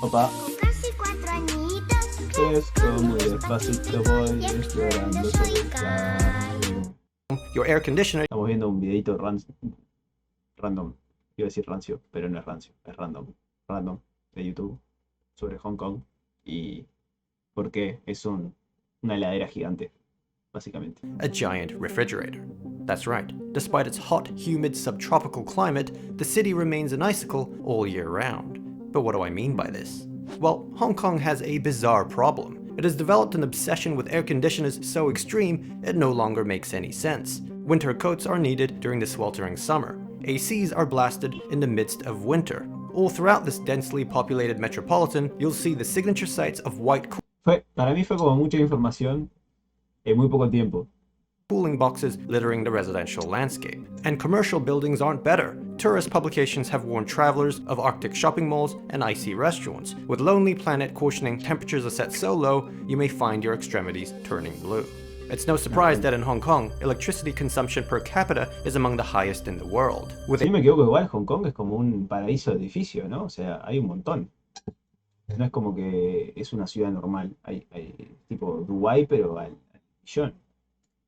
Opa, Tengo casi 4 añitos. es como despacito voy explorando sobre el camino. Your air conditioner Estamos viendo un videito random. Iba a decir rancio, pero no es rancio, es random. Random de YouTube sobre Hong Kong y por qué es una heladera gigante, básicamente. a giant refrigerator. That's right. Despite its hot, humid subtropical climate, the city remains an icicle all year round. But what do I mean by this? Well, Hong Kong has a bizarre problem. It has developed an obsession with air conditioners so extreme it no longer makes any sense. Winter coats are needed during the sweltering summer. ACs are blasted in the midst of winter. All throughout this densely populated metropolitan, you'll see the signature sites of white Para mí fue como mucha información en muy poco tiempo. cooling boxes littering the residential landscape. And commercial buildings aren't better. Tourist publications have warned travelers of Arctic shopping malls and icy restaurants, with Lonely Planet cautioning temperatures are set so low you may find your extremities turning blue. It's no surprise that in Hong Kong, electricity consumption per capita is among the highest in the world. With Si no me equivoco, igual Hong Kong es como un paraíso de edificio, ¿no? O sea, hay un montón. No es como que es una ciudad normal. Hay tipo Dubái, pero al millón.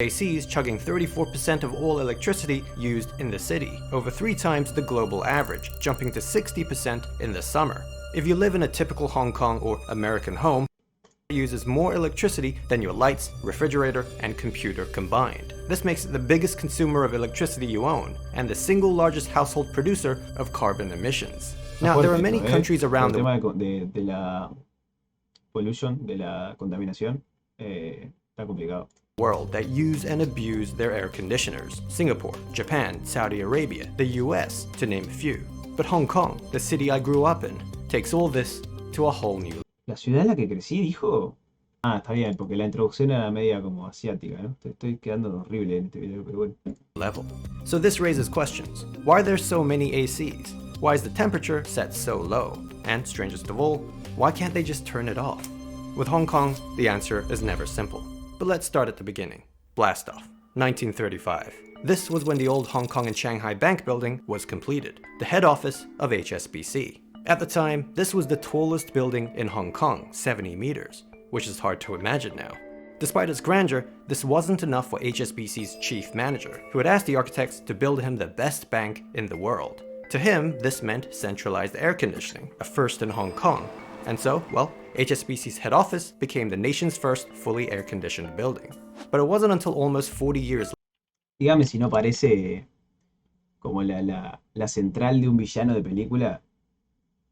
ACs chugging 34% of all electricity used in the city, over 3 times the global average, jumping to 60% in the summer. If you live in a typical Hong Kong or American home, it uses more electricity than your lights, refrigerator, and computer combined. This makes it the biggest consumer of electricity you own, and the single largest household producer of carbon emissions. Now, there are many countries around el the tema de la pollution, de la contaminación, está complicado. world that use and abuse their air conditioners. Singapore, Japan, Saudi Arabia, the US, to name a few. But Hong Kong, the city I grew up in, takes all this to a whole new La ciudad en la que crecí dijo. Ah, está bien, porque la introducción era media como asiática, ¿no? Estoy quedando horrible en este video, pero bueno. level. So this raises questions. Why are there so many ACs? Why is the temperature set so low? And strangest of all, why can't they just turn it off? With Hong Kong, the answer is never simple. But let's start at the beginning. Blast off. 1935. This was when the old Hong Kong and Shanghai Bank building was completed, the head office of HSBC. At the time, this was the tallest building in Hong Kong, 70 meters, which is hard to imagine now. Despite its grandeur, this wasn't enough for HSBC's chief manager, who had asked the architects to build him the best bank in the world. To him, this meant centralized air conditioning, a first in Hong Kong. And so, well, HSBC's head office became the nation's first fully air-conditioned building. But it wasn't until almost 40 years Dígame si no parece como la central de un villano de película,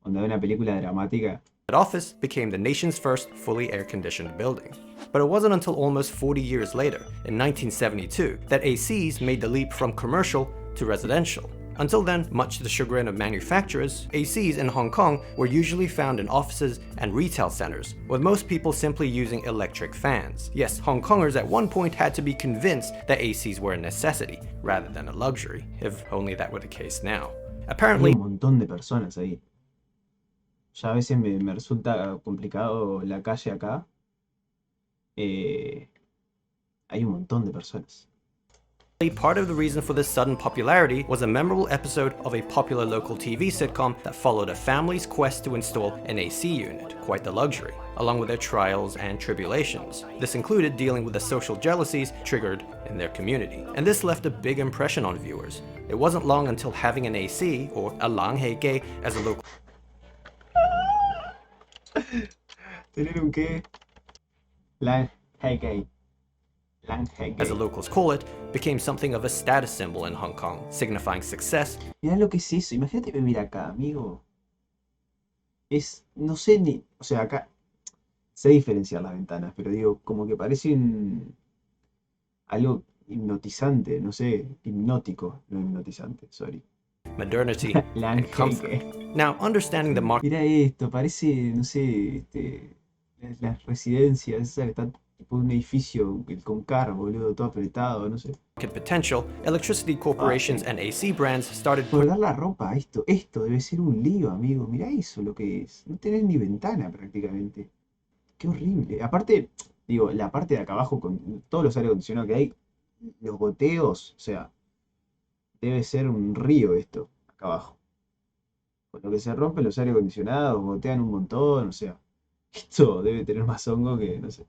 donde hay una película dramática. that office became the nation's first fully air-conditioned building. But it wasn't until almost 40 years later, in 1972, that ACs made the leap from commercial to residential. Until then, much to the chagrin of manufacturers, ACs in Hong Kong were usually found in offices and retail centers, with most people simply using electric fans. Yes, Hong Kongers at one point had to be convinced that ACs were a necessity, rather than a luxury, if only that were the case now. Hay Apparently, un montón de personas ahí. Ya a veces me resulta complicado la calle acá. Hay un montón de personas. part of the reason for this sudden popularity was a memorable episode of a popular local TV sitcom that followed a family's quest to install an AC unit, quite the luxury, along with their trials and tribulations. This included dealing with the social jealousies triggered in their community, and this left a big impression on viewers. It wasn't long until having an AC, or a lang hei gay as a local ¿Tener un qué? Lang Hei as the locals call it, became something of a status symbol in Hong Kong, signifying success Mirá lo que es eso. Imagínate vivir acá, amigo. No sé ni. O sea, acá sé diferenciar las ventanas, pero digo, como que parece algo hipnotizante, no sé, hipnótico, no hipnotizante, sorry. modernity Lang and comfort. Hei. Now, understanding the market Mirá esto, parece, no sé, las residencias, esas que están tipo un edificio con car, boludo, todo apretado, no sé. potential, electricity corporations and AC brands started Colgar la ropa, esto debe ser un lío, amigo. Mirá eso lo que es. No tenés ni ventana prácticamente. Qué horrible. Aparte, digo, la parte de acá abajo con todos los aire acondicionados que hay, los goteos, o sea, debe ser un río esto, acá abajo. Con lo que se rompen los aire acondicionados, gotean un montón, o sea, esto debe tener más hongo que, no sé.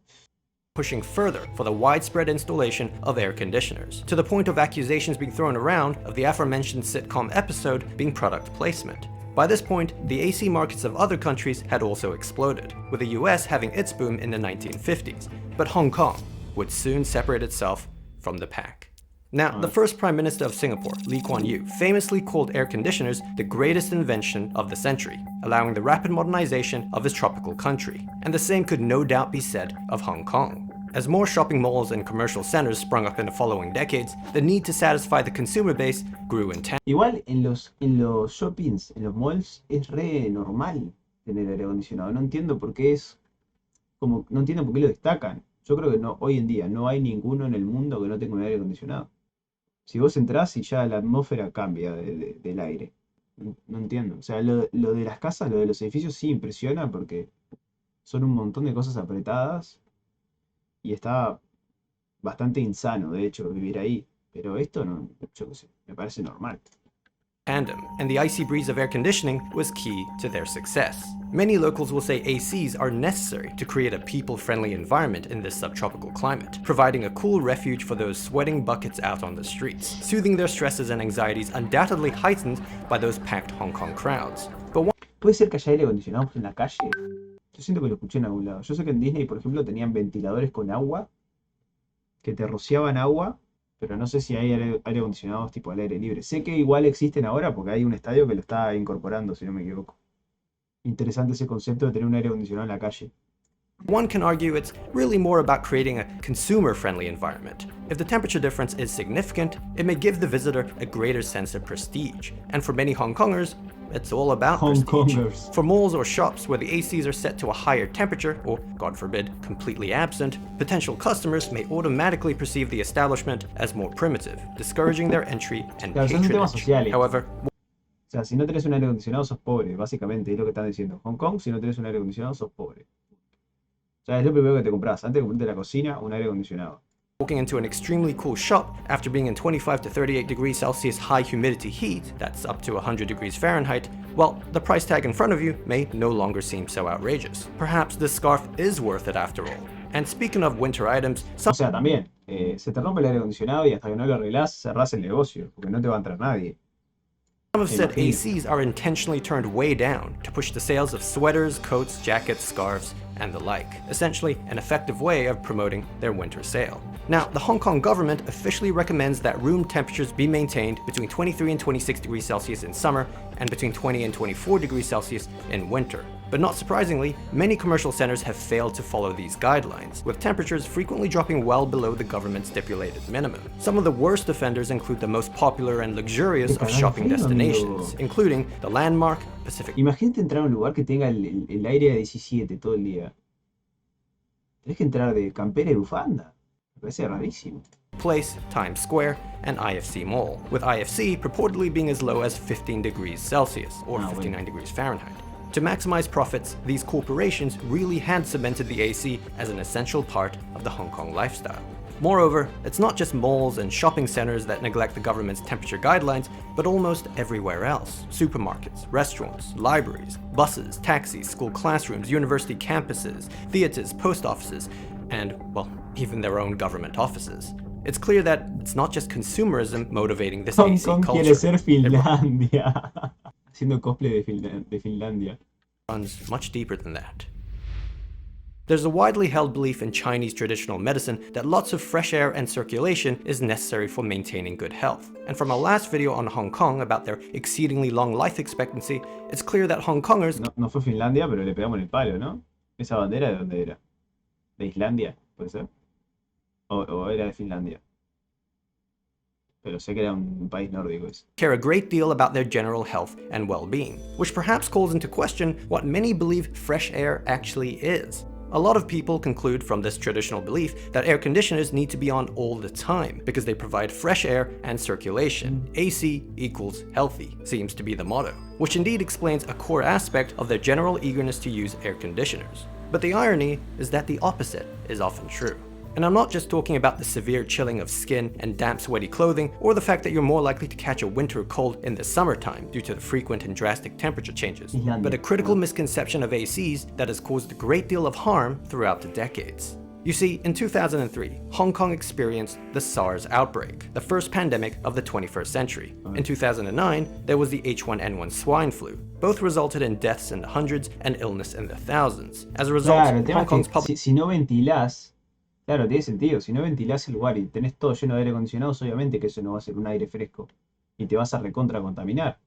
Pushing further for the widespread installation of air conditioners, to the point of accusations being thrown around of the aforementioned sitcom episode being product placement. By this point, the AC markets of other countries had also exploded, with the US having its boom in the 1950s, but Hong Kong would soon separate itself from the pack. Now, the first Prime Minister of Singapore, Lee Kuan Yew, famously called air conditioners the greatest invention of the century, allowing the rapid modernization of his tropical country. And the same could no doubt be said of Hong Kong. As more shopping malls and commercial centers sprung up in the following decades, the need to satisfy the consumer base grew intense. Igual en los shoppings, en los malls, es re normal tener aire acondicionado. No entiendo por qué no entiendo por qué lo destacan. Yo creo que no, hoy en día no hay ninguno en el mundo que no tenga un aire acondicionado. Si vos entrás y ya la atmósfera cambia del aire. No entiendo. O sea, lo de las casas, lo de los edificios sí impresiona porque son un montón de cosas apretadas y está bastante insano, de hecho, vivir ahí. Pero esto no, yo qué sé, me parece normal. Tandem, and the icy breeze of air conditioning was key to their success. Many locals will say ACs are necessary to create a people-friendly environment in this subtropical climate, providing a cool refuge for those sweating buckets out on the streets, soothing their stresses and anxieties undoubtedly heightened by those packed Hong Kong crowds. But ¿Puede ser que haya aire acondicionado en la calle? Yo siento que lo escuché en algún lado. Yo sé que en Disney, por ejemplo, tenían ventiladores con agua, que te rociaban agua, pero no sé si hay aire acondicionados tipo al aire libre. Sé que igual existen ahora porque hay un estadio que lo está incorporando, si no me equivoco. Interesante ese concepto de tener un aire acondicionado en la calle. one can argue it's really more about creating a consumer-friendly environment. If the temperature difference is significant, it may give the visitor a greater sense of prestige. And for many Hong Kongers, it's all about Hong prestige. Kongers. For malls or shops where the ACs are set to a higher temperature, or, God forbid, completely absent, potential customers may automatically perceive the establishment as more primitive, discouraging their entry and Claro, son temas patronage. sociales. However, O sea, si no tenés un aire acondicionado sos pobre, básicamente, es lo que están diciendo. Hong Kong, si no tenés un aire acondicionado sos pobre. O sea, es lo primero que te compras. Antes de comprarte la cocina, un aire acondicionado. walking into an extremely cool shop after being in 25 to 38 degrees Celsius high humidity heat, that's up to 100 degrees Fahrenheit, well, the price tag in front of you may no longer seem so outrageous. Perhaps this scarf is worth it after all. And speaking of winter items, O sea, también, se te rompe el aire acondicionado y hasta que no lo arreglás, cerrás el negocio, porque no te va a entrar nadie. some have said Imagino. ACs are intentionally turned way down to push the sales of sweaters, coats, jackets, scarves, and the like. Essentially, an effective way of promoting their winter sale. Now, the Hong Kong government officially recommends that room temperatures be maintained between 23 and 26 degrees Celsius in summer and between 20 and 24 degrees Celsius in winter. But not surprisingly, many commercial centers have failed to follow these guidelines, with temperatures frequently dropping well below the government's stipulated minimum. Some of the worst offenders include the most popular and luxurious of shopping destinations, including the landmark Pacific Imagínate entrar a un lugar que tenga el aire a 17 todo el día. Tenés que entrar de campera y bufanda. Me parece rarísimo. Place, Times Square, and IFC Mall, with IFC purportedly being as low as 15 degrees Celsius, or 59 degrees Fahrenheit. To maximize profits, these corporations really had cemented the AC as an essential part of the Hong Kong lifestyle. Moreover, it's not just malls and shopping centers that neglect the government's temperature guidelines, but almost everywhere else. Supermarkets, restaurants, libraries, buses, taxis, school classrooms, university campuses, theaters, post offices, and, well, even their own government offices. It's clear that it's not just consumerism motivating this Hong AC Kong culture. quiere ser Finlandia. Haciendo cosplay de Finlandia. Runs much deeper than that. There's a widely held belief in Chinese traditional medicine that lots of fresh air and circulation is necessary for maintaining good health. And from our last video on Hong Kong about their exceedingly long life expectancy, it's clear that Hong Kongers No fue Finlandia, pero le pegamos en el palo, ¿no? ¿Esa bandera de dónde era? ¿De Islandia? ¿Puede ser? ¿O era de Finlandia? Pero sé que era un país nórdico ese. care a great deal about their general health and well-being, which perhaps calls into question what many believe fresh air actually is. A lot of people conclude from this traditional belief that air conditioners need to be on all the time because they provide fresh air and circulation. AC equals healthy seems to be the motto, which indeed explains a core aspect of their general eagerness to use air conditioners. But the irony is that the opposite is often true. And I'm not just talking about the severe chilling of skin and damp, sweaty clothing, or the fact that you're more likely to catch a winter cold in the summertime due to the frequent and drastic temperature changes, but a critical misconception of ACs that has caused a great deal of harm throughout the decades. You see, in 2003, Hong Kong experienced the SARS outbreak, the first pandemic of the 21st century. In 2009, there was the H1N1 swine flu. Both resulted in deaths in the hundreds and illness in the thousands. As a result, Claro, el tema Hong es Kong's que public si no ventilás, claro, tiene sentido. Si no ventilás el lugar y tenés todo lleno de aire acondicionado, obviamente que eso no va a ser un aire fresco. Y te vas a recontra contaminar.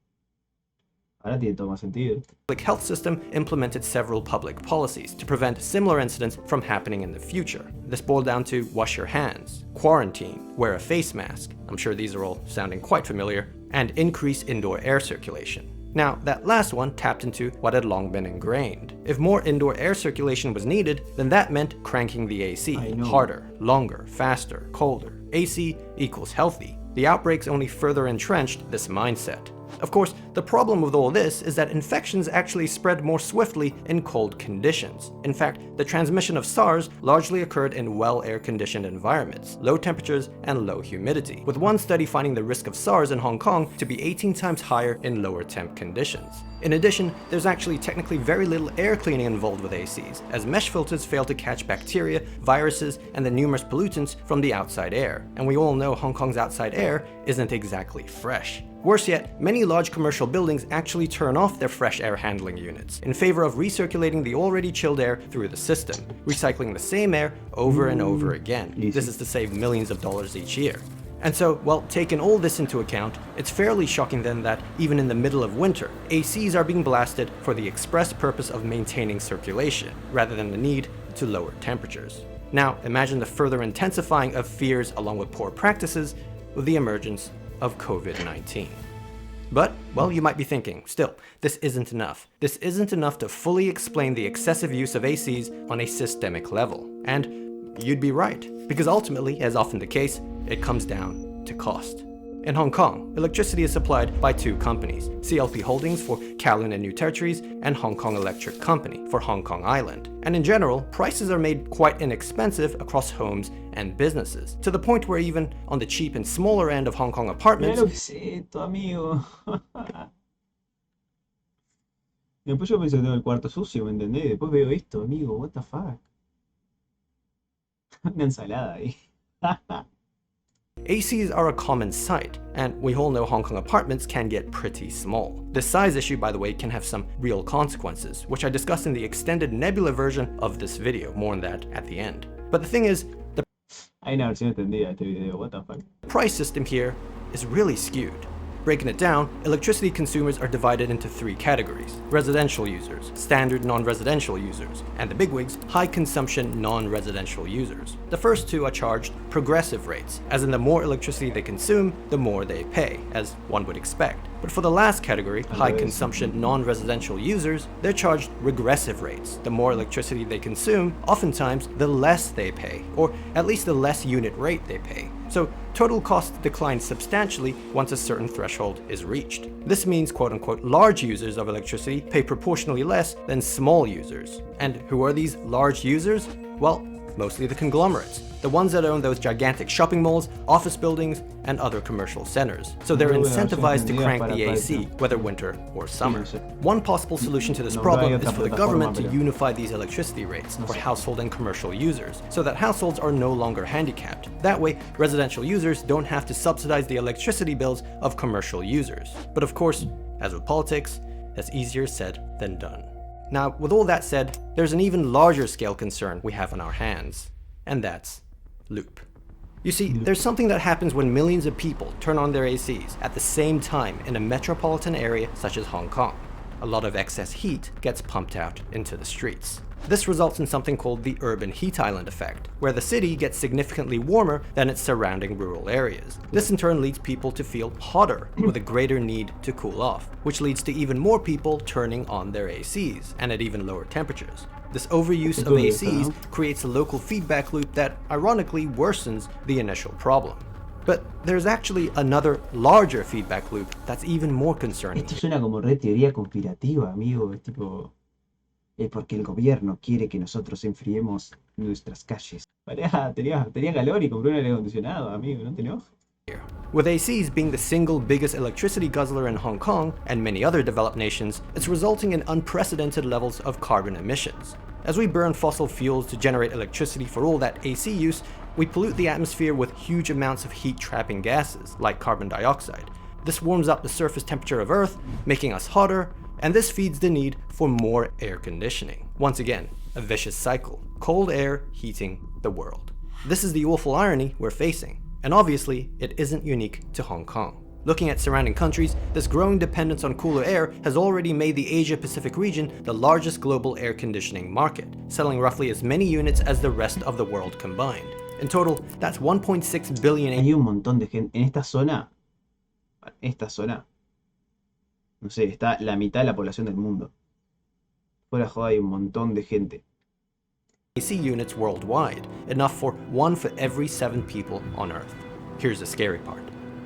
Ahora tiene todo más sentido. health system implemented several public policies to prevent similar incidents from happening in the future. This boiled down to wash your hands, quarantine, wear a face mask, I'm sure these are all sounding quite familiar, and increase indoor air circulation. Now, that last one tapped into what had long been ingrained. If more indoor air circulation was needed, then that meant cranking the AC harder, longer, faster, colder. AC equals healthy. The outbreaks only further entrenched this mindset. Of course, the problem with all this is that infections actually spread more swiftly in cold conditions. In fact, the transmission of SARS largely occurred in well air-conditioned environments, low temperatures, and low humidity, with one study finding the risk of SARS in Hong Kong to be 18 times higher in lower temp conditions. In addition, there's actually technically very little air cleaning involved with ACs, as mesh filters fail to catch bacteria, viruses, and the numerous pollutants from the outside air. And we all know Hong Kong's outside air isn't exactly fresh. Worse yet, many large commercial buildings actually turn off their fresh air handling units in favor of recirculating the already chilled air through the system, recycling the same air over and over again. This is to save millions of dollars each year. And so, well, taking all this into account, it's fairly shocking then that even in the middle of winter, ACs are being blasted for the express purpose of maintaining circulation, rather than the need to lower temperatures. Now, imagine the further intensifying of fears along with poor practices with the emergence of COVID-19. But, well, you might be thinking, still, this isn't enough. This isn't enough to fully explain the excessive use of ACs on a systemic level. And you'd be right, because ultimately, as often the case, it comes down to cost. In Hong Kong, electricity is supplied by two companies, CLP Holdings for Kowloon and New Territories, and Hong Kong Electric Company for Hong Kong Island. And in general, prices are made quite inexpensive across homes and businesses, to the point where even on the cheap and smaller end of Hong Kong apartments, Mira lo que es esto, amigo. Después yo pensé que tengo el cuarto sucio, ¿me entendés? Después veo esto, amigo, what the fuck. Una ensalada ahí. ACs are a common sight, and we all know Hong Kong apartments can get pretty small. This size issue, by the way, can have some real consequences, which I discussed in the extended Nebula version of this video. More on that at the end. But the thing is, the Hay una versión extendida de este video, what the fuck. price system here is really skewed. Breaking it down, electricity consumers are divided into three categories: residential users, standard non-residential users, and the bigwigs, high-consumption non-residential users. The first two are charged progressive rates, as in the more electricity they consume, the more they pay, as one would expect. But for the last category, high-consumption non-residential users, they're charged regressive rates. The more electricity they consume, oftentimes the less they pay, or at least the less unit rate they pay. So total costs decline substantially once a certain threshold is reached. This means quote-unquote large users of electricity pay proportionally less than small users. And who are these large users? Well, mostly the conglomerates, the ones that own those gigantic shopping malls, office buildings, and other commercial centers. So they're incentivized to crank the AC, whether winter or summer. One possible solution to this problem is for the government to unify these electricity rates for household and commercial users, so that households are no longer handicapped. That way, residential users don't have to subsidize the electricity bills of commercial users. But of course, as with politics, that's easier said than done. Now, with all that said, there's an even larger scale concern we have on our hands, and that's loop. You see, there's something that happens when millions of people turn on their ACs at the same time in a metropolitan area such as Hong Kong. A lot of excess heat gets pumped out into the streets. This results in something called the urban heat island effect, where the city gets significantly warmer than its surrounding rural areas. This in turn leads people to feel hotter, with a greater need to cool off, which leads to even more people turning on their ACs, and at even lower temperatures. This overuse of ACs creates a local feedback loop that, ironically, worsens the initial problem. But there's actually another larger feedback loop that's even more concerning. Esto suena como re teoría conspirativa, amigo. Es tipo... porque el gobierno quiere que nosotros enfriemos nuestras calles. Pará, tenía calor y compré un aire acondicionado, amigo, no te enojes. With ACs being the single biggest electricity guzzler in Hong Kong and many other developed nations, it's resulting in unprecedented levels of carbon emissions. As we burn fossil fuels to generate electricity for all that AC use, we pollute the atmosphere with huge amounts of heat-trapping gases, like carbon dioxide. This warms up the surface temperature of Earth, making us hotter, and this feeds the need for more air conditioning. Once again, a vicious cycle. Cold air heating the world. This is the awful irony we're facing. And obviously, it isn't unique to Hong Kong. Looking at surrounding countries, this growing dependence on cooler air has already made the Asia-Pacific region the largest global air conditioning market, selling roughly as many units as the rest of the world combined. In total, that's 1.6 billion. Hay un montón de gente en esta zona, no sé, está la mitad de la población del mundo. Fuera de joda hay un montón de gente. AC units worldwide, enough for 1 for every 7 people on Earth. Here's the scary part.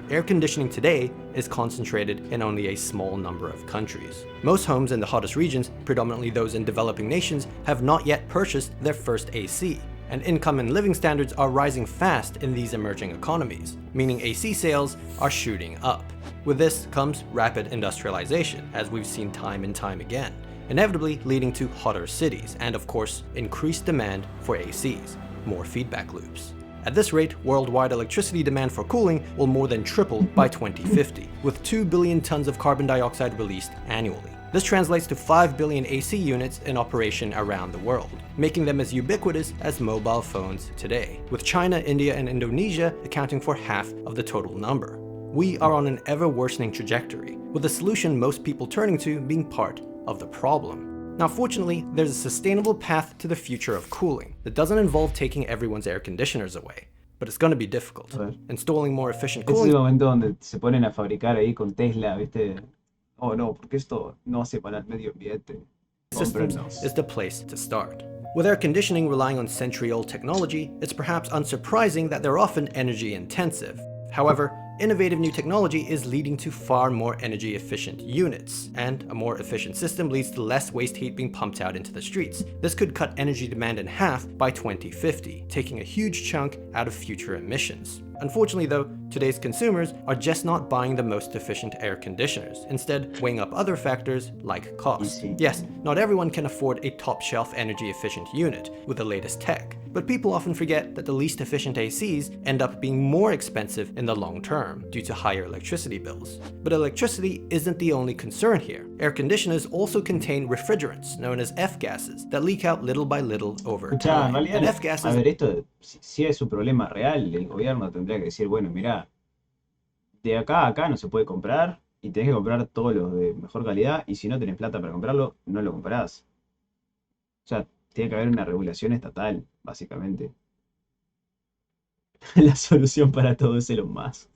Air conditioning today is concentrated in only a small number of countries. Most homes in the hottest regions, predominantly those in developing nations, have not yet purchased their first AC, and income and living standards are rising fast in these emerging economies, meaning AC sales are shooting up. With this comes rapid industrialization, as we've seen time and time again, inevitably leading to hotter cities and, of course, increased demand for ACs, more feedback loops. At this rate, worldwide electricity demand for cooling will more than triple by 2050, with 2 billion tons of carbon dioxide released annually. This translates to 5 billion AC units in operation around the world, making them as ubiquitous as mobile phones today, with China, India, and Indonesia accounting for half of the total number. We are on an ever-worsening trajectory, with the solution most people turning to being part of the problem. Now, fortunately, there's a sustainable path to the future of cooling that doesn't involve taking everyone's air conditioners away, but it's going to be difficult. Installing more efficient Es cooling el momento donde se ponen a fabricar ahí con Tesla, ¿viste? Oh no, porque esto no hace para el medio ambiente. systems Cómpranos. is the place to start. With air conditioning relying on century-old technology, it's perhaps unsurprising that they're often energy-intensive. However, innovative new technology is leading to far more energy-efficient units, and a more efficient system leads to less waste heat being pumped out into the streets. This could cut energy demand in half by 2050, taking a huge chunk out of future emissions. Unfortunately though, today's consumers are just not buying the most efficient air conditioners, instead weighing up other factors like cost. Yes, not everyone can afford a top-shelf energy-efficient unit with the latest tech, but people often forget that the least efficient ACs end up being more expensive in the long term due to higher electricity bills. But electricity isn't the only concern here. Air conditioners also contain refrigerants, known as F-gases, that leak out little by little over Escuchá, en time. realidad, And F-gases a ver, esto, si es un problema real, el gobierno tendría que decir, bueno, mirá, de acá a acá no se puede comprar y tenés que comprar todos los de mejor calidad y si no tenés plata para comprarlo, no lo comprás. O sea, tiene que haber una regulación estatal, básicamente. La solución para todo es Elon Musk.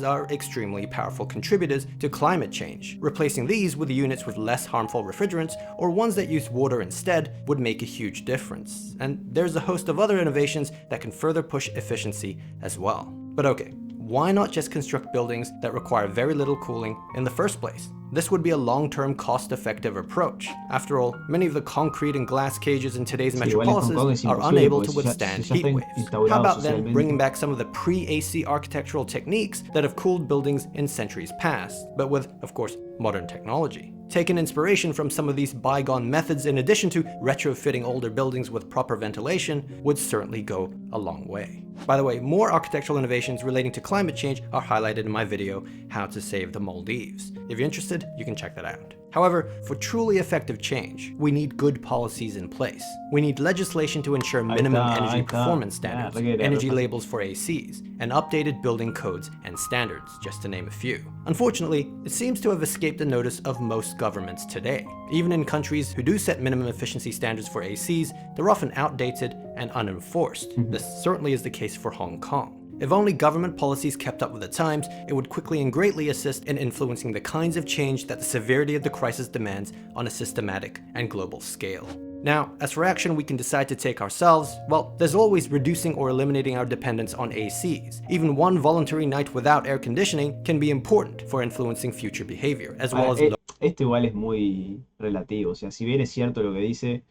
are extremely powerful contributors to climate change. Replacing these with units with less harmful refrigerants or ones that use water instead would make a huge difference. And there's a host of other innovations that can further push efficiency as well. But okay, why not just construct buildings that require very little cooling in the first place? This would be a long-term, cost-effective approach. After all, many of the concrete and glass cages in today's metropolises are unable to withstand heat waves. How about then bringing back some of the pre-AC architectural techniques that have cooled buildings in centuries past, but with, of course, modern technology? Taking inspiration from some of these bygone methods in addition to retrofitting older buildings with proper ventilation would certainly go a long way. By the way, more architectural innovations relating to climate change are highlighted in my video, How to Save the Maldives. If you're interested, you can check that out. However, for truly effective change, we need good policies in place. We need legislation to ensure minimum energy performance standards, energy labels for ACs, and updated building codes and standards, just to name a few. Unfortunately, it seems to have escaped the notice of most governments today. Even in countries who do set minimum efficiency standards for ACs, they're often outdated and unenforced. This certainly is the case for Hong Kong. If only government policies kept up with the times, it would quickly and greatly assist in influencing the kinds of change that the severity of the crisis demands on a systematic and global scale. Now, as for action we can decide to take ourselves, well, there's always reducing or eliminating our dependence on ACs. Even one voluntary night without air conditioning can be important for influencing future behavior, as well as esto igual es muy relativo. O sea, si bien es cierto lo que dice,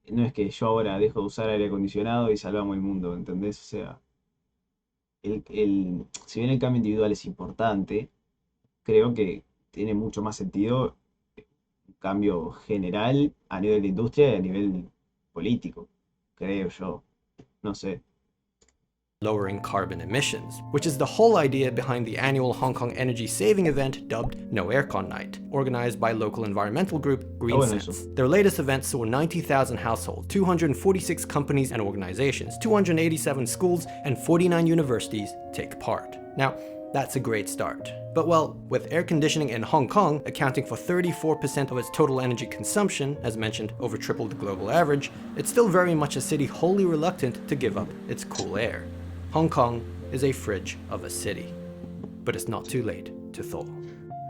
no es que yo ahora dejo de usar aire acondicionado y salvamos el mundo, ¿entendés? O sea, si bien el cambio individual es importante, creo que tiene mucho más sentido un cambio general a nivel de industria y a nivel político, creo yo. No sé. lowering carbon emissions, which is the whole idea behind the annual Hong Kong energy saving event dubbed No Aircon Night, organized by local environmental group Green Bueno, eso. Sense. Their latest event saw 90,000 households, 246 companies and organizations, 287 schools, and 49 universities take part. Now, that's a great start. But well, with air conditioning in Hong Kong accounting for 34% of its total energy consumption, as mentioned, over triple the global average, it's still very much a city wholly reluctant to give up its cool air. Hong Kong is a fridge of a city. But it's not too late to thaw.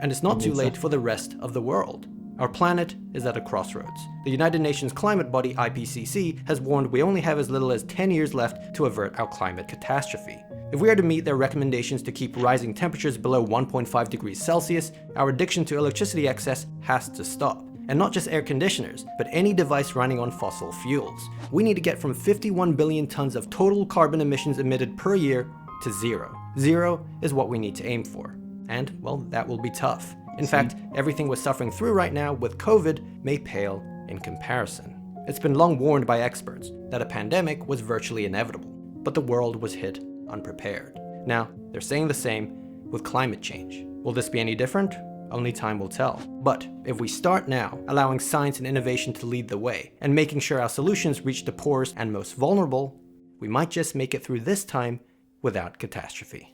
And it's not too late for the rest of the world. Our planet is at a crossroads. The United Nations climate body IPCC has warned we only have as little as 10 years left to avert our climate catastrophe. If we are to meet their recommendations to keep rising temperatures below 1.5 degrees Celsius, our addiction to electricity excess has to stop. And not just air conditioners, but any device running on fossil fuels. We need to get from 51 billion tons of total carbon emissions emitted per year to zero. Zero is what we need to aim for. And, well, that will be tough. In fact, everything we're suffering through right now with COVID may pale in comparison. It's been long warned by experts that a pandemic was virtually inevitable, but the world was hit unprepared. Now, they're saying the same with climate change. Will this be any different? Only time will tell. But if we start now, allowing science and innovation to lead the way, and making sure our solutions reach the poorest and most vulnerable, we might just make it through this time without catastrophe.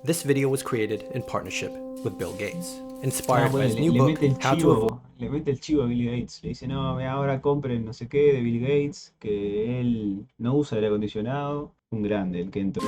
This video was created in partnership with Bill Gates, inspired by his new book, How to Avoid. Le mete el chivo a Bill Gates. Le dice, no, ahora compren no sé qué de Bill Gates, que él no usa aire acondicionado. Un grande el que entró.